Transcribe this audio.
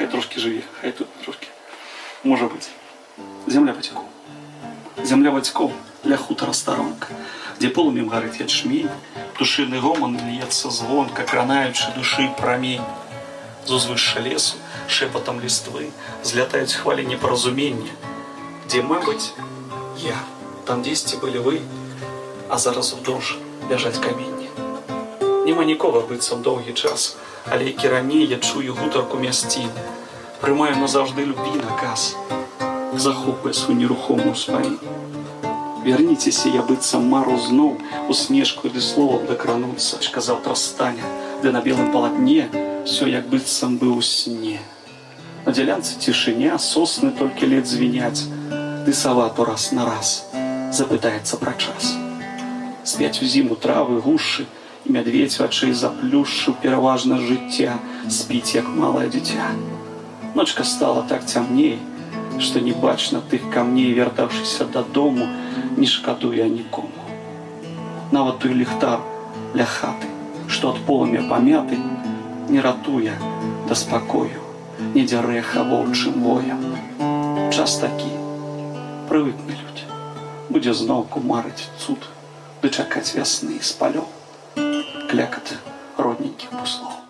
хай трошки живе, хай тут трошки. Може бути. Земля батьков. Земля батьков ля хутора сторонка, где полумем горит ячмень, птушиный гомон льется звонко, кранаючи души промень. З узвышша лесу, шепотом листвы, взлетают в хвале непоразумения. Где, мабыть, я, там десьці были вы, а зараз вдовж ляжать каменні. Нема нікого быццам доўгі час, але які раней я чую гутарку мясцін, прымаю назаўжды любі наказ, захопвае свою нерухомую спамін. Верніцеся, я быццам мару зноў, усмешку ды словам дакрануцца, заўтра стане, ды на белым палатне все як быццам бы ў сне. На дзялянцы цішыня, сосны толькі ледзь звіняць, ды сава то раз на раз запытаецца пра час. Спяць у зіму травы, гушы, і мядведь вачэй заплюшчыў пераважна жыцця, спіць як малае дзіця. Ночка стала так цямней, што не бачна тых камней, вяртаўшыся дадому, не шкадуе нікому. Нават той ліхтар ля хаты, што ад полымя памяты, не ратуе да спакою, не дзярэ воўчым воем. Час такі, прывыкне людзі, будзе зноўку марыць цуд, ды чакаць вясны з палёў, клякат родненькіх буслоў.